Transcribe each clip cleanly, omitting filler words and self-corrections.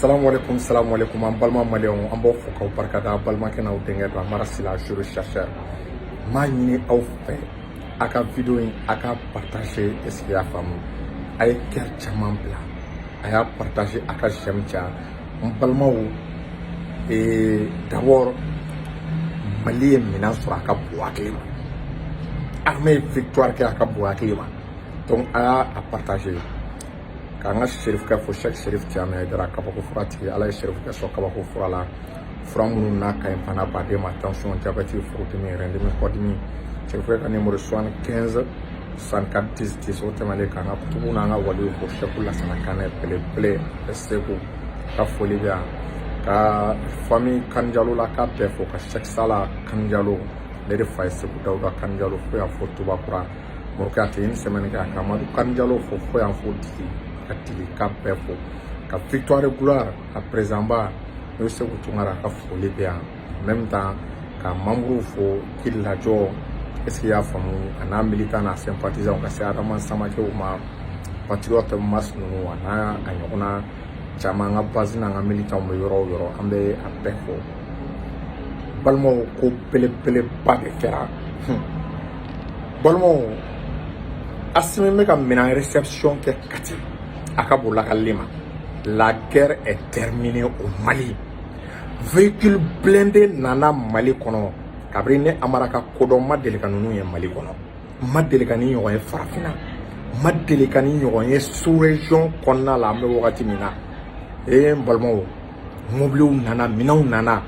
Salam alaikum, an balma maliyɛnw an b'aw fo k'aw barikada balimakɛ n'aw denkɛ don Amara Sila je rechercheur m'a ɲini aw fɛ a ka video in a ka partager est-ce que y'a faamu a ye cœur caman bila a y'a partager a ka j'aime caya n balimaw d'abord Mali ye minɛn sɔrɔ a ka bon hakili ma armée ye victoire kɛ a ka bon hakili ma donc a y'a partager k'an ka Serifukɛ fo Cheikh Serif Thiamé Haidara kabako fura tigi Ala ye Serifukɛ sɔn kabako fura la fura minnu n'a ka ɲi bana baden ma tension diabète furudimi rɛndimi kɔdimi Serifukɛ ka numéro 75 64 10 10 o tɛmɛnen k'an ka kutubu n'an ka waliw fo Cheikh Lasana Kanɛ belebele Segu ka foli bɛ yan ka famille Kanjalo la k'a bɛɛ fo ka Cheikh Sala Kanjalo ne de fa ye Segu Dawuda Kanjalo fo yan fo Tubakura Morikɛ a tɛ une semaine kɛ a ka Amadu Kanjalo fo yan fo Digi ka Digi ka bɛɛ fo ka Victoire Gloire a président ba n'o Segu Tunkara ka foli bɛ yan en même temps ka membre fo Kili Lajɔ est-ce que y'a faamu a n'a militant n'a sympathisant ka se Adama Samakew ma patriote masse ninnu a n'a a ɲɔgɔnna caman an ka base n'an ka militant bɛ yɔrɔ o yɔrɔ an bɛ a bɛɛ fo balimaw ko belebeleba de kɛra balimaw Assimi bɛ ka minɛn réception kɛ Kati a ka bon lakalili ma la guerre est terminée au Mali véhicule blindé nana Mali kɔnɔ kabiri ne Amara ka kodɔn ma deli ka ninnu ye Mali kɔnɔ ma deli ka ni ɲɔgɔn ye farafinna ma deli ka ni ɲɔgɔn ye sous région kɔnɔna la an bɛ wagati min na n balimaw mobiliw nana minɛnw nana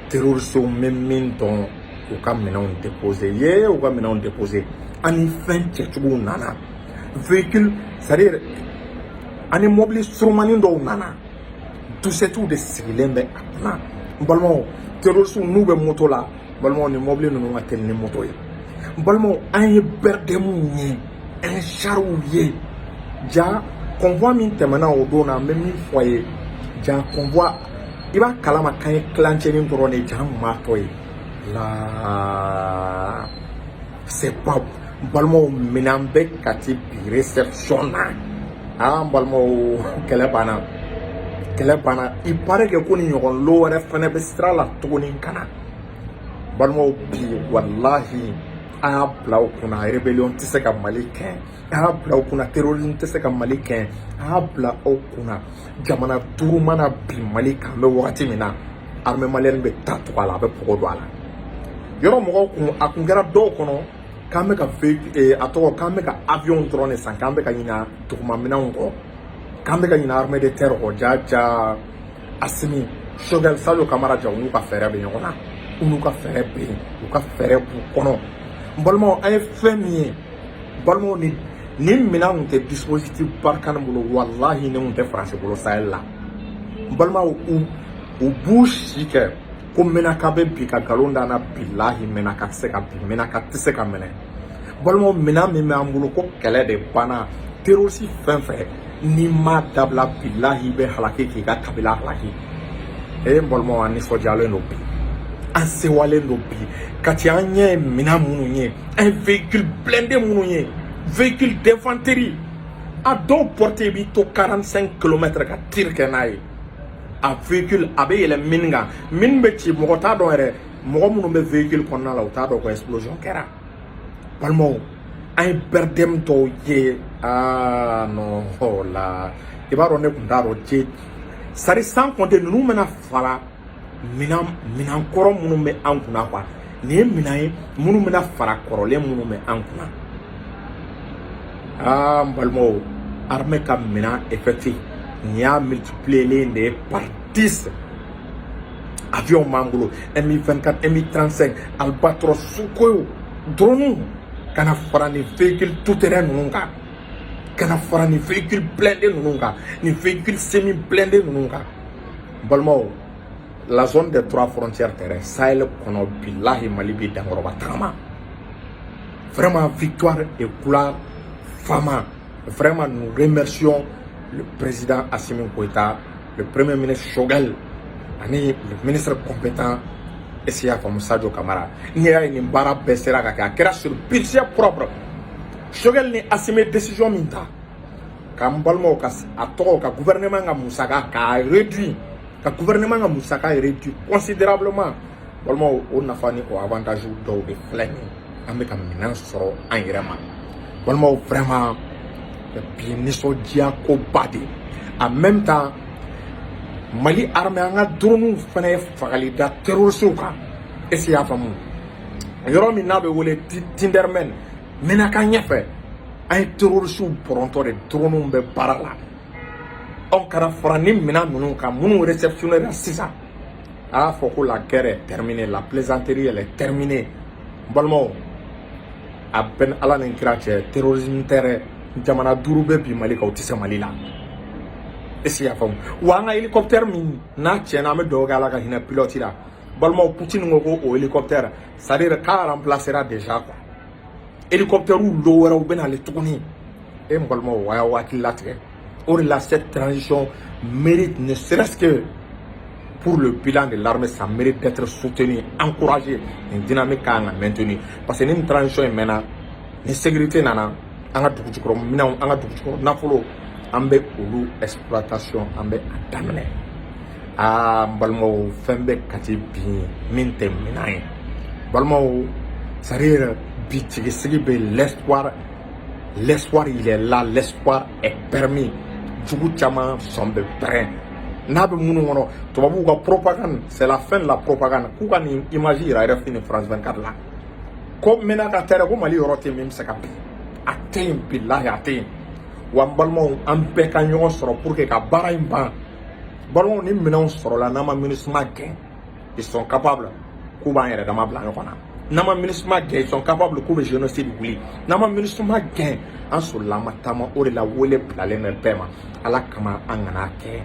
terroristes bɛ min dɔn u ka minɛnw déposer u ka minɛnw déposer ani fɛn cɛcogow nana véhicule c'est-à-dire ani mobili surumani dɔw nana dusɛtiw de sigilen bɛ a kunna n balimaw terroristes n'u bɛ moto la balimaw ni mobili ninnu ka teli ni moto ye balimaw an ye bɛrɛdɛmuw ye an chariw ye ja convoi min tɛmɛna o don na n bɛ min fɔ a ye ja convoi i b'a kalama k'an ye tilancɛnin dɔrɔn de ja an maa tɔ ye la c'est pas balimaw minɛn bɛ Kati bi réception na an balimaw kɛlɛ banna il paraît que ko ni ɲɔgɔn lo wɛrɛ fɛnɛ bɛ sira la tuguni ka na balimaw bi wallahi a y'a bila u kunna rébellion tɛ se ka Mali kɛ a y'a bila u kunna terrorisme tɛ se ka Mali kɛ a y'a bila aw kunna jamana 5 mana bi Mali kan an bɛ wagati min na armée malienne bɛ taa tugu a la a bɛ pogo don a la yɔrɔ mɔgɔw kun a kun kɛra dɔw kɔnɔ k'an bɛ ka a tɔgɔ k'an bɛ ka avion dɔrɔn de san k'an bɛ ka ɲina dugumaminɛnw kɔ k'an bɛ ka ɲina armée de terre kɔ ja Assimi Choguel Sadio Kamara ja u n'u ka fɛɛrɛ bɛ ɲɔgɔn na u n'u ka fɛɛrɛ bɛ yen u ka fɛɛrɛ b'u kɔnɔ n balimaw an ye fɛn min ye balimaw ni minɛn kun tɛ dispositif barikani bolo wallahi ne kun tɛ faransi bolo Sahel la n balimaw u b'u si kɛ ko Menaka bɛ bi ka nkalon da na bilahi Menaka tɛ se ka bi Menaka tɛ se ka minɛ balimaw minɛn min bɛ an bolo ko kɛlɛ de banna terroriste fɛn fɛn n'i ma dabila bilahi i bɛ halaki k'i ka kabila halaki n balimaw an nisɔndiyalen don bi an sewalen don bi Kati an ɲɛ minɛn minnu ye an véhicule blindé minnu ye véhicule d'infanterie a dɔw porté b'i to 45 km ka tir kɛ n'a ye a véhicule a bɛ yɛlɛ mine kan mine bɛ ci mɔgɔ t'a dɔn yɛrɛ mɔgɔ minnu bɛ véhicule kɔnɔna la u t'a dɔn ko explosion kɛra balimaw an ye bɛrɛdɛmu dɔw ye non la i b'a dɔn ne tun t'a dɔn je c'est sans compter ninnu bɛna fara minɛn kɔrɔ minnu bɛ an kunna quoi nin ye minɛn ye minnu bɛna fara kɔrɔlen minnu bɛ an kunna n balimaw armée ka minɛn effectif nin y'a multiplier de par 10 avion b'an bolo Mi-24 Mi-35 Albatros Sukhoi drone kana fara ni véhicule tout terrain ninnu kan kana fara ni véhicule blindé ninnu kan ni véhicule semi blindé ninnu kan balimaw la zone des 3 frontières terrestres Sahel kɔnɔ bilahi Mali bi dankɔrɔba tagama vraiment victoire et gloire fama vraiment nous remercions le président Assimi Goïta le premier ministre Choguel ani le ministre compétent Essia comme Sadio Kamara ni y'a ye nin baara bɛɛ sera ka kɛ a kɛra sur budget propre Choguel ni Assimi décision min ta K'an balimaw ka a tɔgɔ ka gouvernement ka musaka k'a réduit ka gouvernement ka musaka réduit considérablement balimaw o nafa ni o avantage dɔw de filɛ nin an bɛ ka minɛn sɔrɔ an yɛrɛ ma balimaw vraiment bi nisɔndiya ko ba de en même temps Mali armée an ka drone fana ye fagali da terroristes kan est-ce que y'a faamu yɔrɔ min n'a bɛ wele Tindermen mena ka ɲɛfɛ an ye terroristes bɔrɔntɔ de drone bɛ baara la anw kana fara ni minɛn ninnu kan minnu réceptionnaire sisan a y'a fɔ ko la guerre est terminée la plaisanterie elle est terminée balimaw a bɛ ni Ala ni kira cɛ terrorisme tɛ dɛ jamana 5 bɛ bi Mali kan u tɛ se Mali la est-ce que y'a faamu wa an ka hélicoptère min n'a tiɲɛna an bɛ dugawu kɛ Ala ka hinɛ pilote la balimaw Poutine ko ko o hélicoptère c'est à dire k'a remplacera déjà quoi hélicoptère lo wɛrɛw bɛ n'ale tuguni e n balimaw a y'a hakili latigɛ o de la cette transition mérite ne serait-ce que pour le bilan de l'armée ça mérite d'être soutenu encouragé une dynamique kan ka maintenir parce que ni transition in mɛnna ni sécurité nana an ka dugu jukɔrɔ minɛnw an ka dugu jukɔrɔ nafolo an bɛ olu exploitation an bɛ a daminɛ n balimaw fɛn bɛ kati bi min tɛ minɛn ye balimaw c'est à dire bi jigisigi bɛ l'espoir il est là l'espoir est permis jugu caman sɔn bɛ pɛrɛn n'a bɛ minnu kɔnɔ tubabuw ka propagande c'est la fin de la propagande k'u ka nin image yira RFI ni France 24 la ko mena ka tɛrɛ ko Mali yɔrɔ tɛ min bɛ se ka bin a tɛ yen bilahi a tɛ yen wa n balimaw an bɛɛ ka ɲɔgɔn sɔrɔ pour que ka baara in ban balimaw ni minɛnw sɔrɔla n'an ma MINUSMA gɛn ils sont capables k'u b'an yɛrɛ dama bila ɲɔgɔn na n'an ma MINUSMA gɛn ils sont capables k'u bɛ génocide wuli n'an ma MINUSMA gɛn an solila ma taama o de la wele bilalen bɛ bɛɛ ma Ala kama an kana kɛ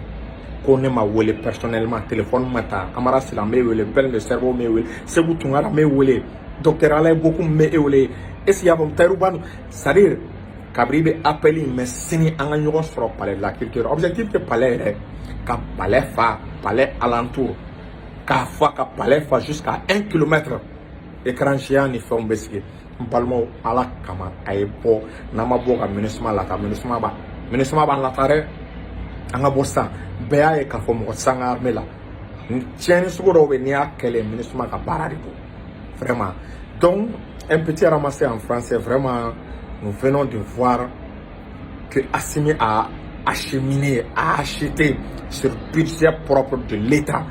ko ne ma wele personnellement téléphone ma ta Amara Sila n bɛ wele Bɛn de Cerveau n bɛ wele Segu Tunkara n bɛ wele docteur Alain Boku n bɛ wele est-ce que y'a faamu Tahirou Bane c'est à dire kabiri bɛ appel in mɛ sini an ka ɲɔgɔn sɔrɔ palais de la culture objectif tɛ palais yɛrɛ ka palais fa palais alentour k'a fa ka palais fa jusqu'à 1 kilomètre écran géant ni fɛnw bɛ sigi n balimaw Ala kama a ye bɔ n'an ma bɔ ka MINUSMA lata MINUSMA b'an lata dɛ an ka bɔ sisan bɛɛ y'a ye k'a fɔ mɔgɔ sanga armée la tiɲɛni sugu dɔw bɛ n'i y'a kɛlɛ MINUSMA ka baara de don vraiment donc un petit ramassé en français vraiment nous venons de voir que Assimi a acheminé, a acheté sur budget propre de l'État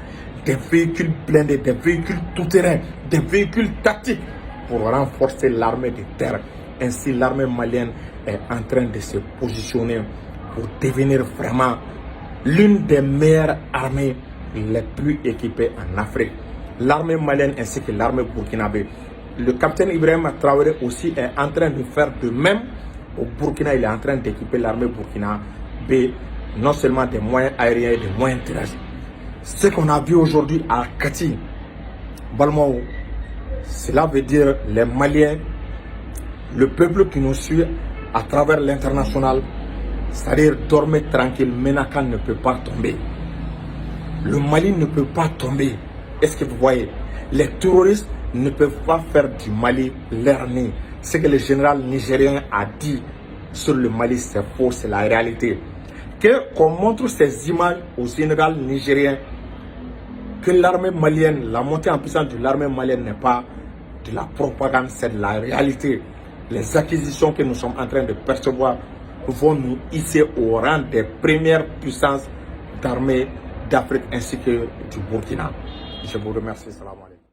des véhicules blindés, des véhicules tout-terrain, des véhicules tactiques pour renforcer l'armée de terre. Ainsi, l'armée malienne est en train de se positionner pour devenir vraiment l'une des meilleures armées les plus équipées en Afrique. L'armée malienne ainsi que l'armée burkinabé. Le capitaine Ibrahim Traoré aussi est en train de faire de même. Au Burkina, il est en train d'équiper l'armée burkinabé non seulement des moyens aériens et des moyens terrestres. Ce qu'on a vu aujourd'hui à Kati, Balmao, cela veut dire les Maliens, le peuple qui nous suit à travers l'international, c'est-à-dire dormez tranquille, Ménaka ne peut pas tomber. Le Mali ne peut pas tomber. Est-ce que vous voyez? Les terroristes ne peuvent pas faire du Mali leur nez. Ce que le général nigérien a dit sur le Mali, c'est faux, c'est la réalité. Qu'on montre ces images au général nigérien, que l'armée malienne, la montée en puissance de l'armée malienne n'est pas de la propagande, c'est de la réalité. Les acquisitions que nous sommes en train de percevoir vont nous hisser au rang des premières puissances d'armée d'Afrique ainsi que du Burkina. Je vous remercie. Salam alaikum.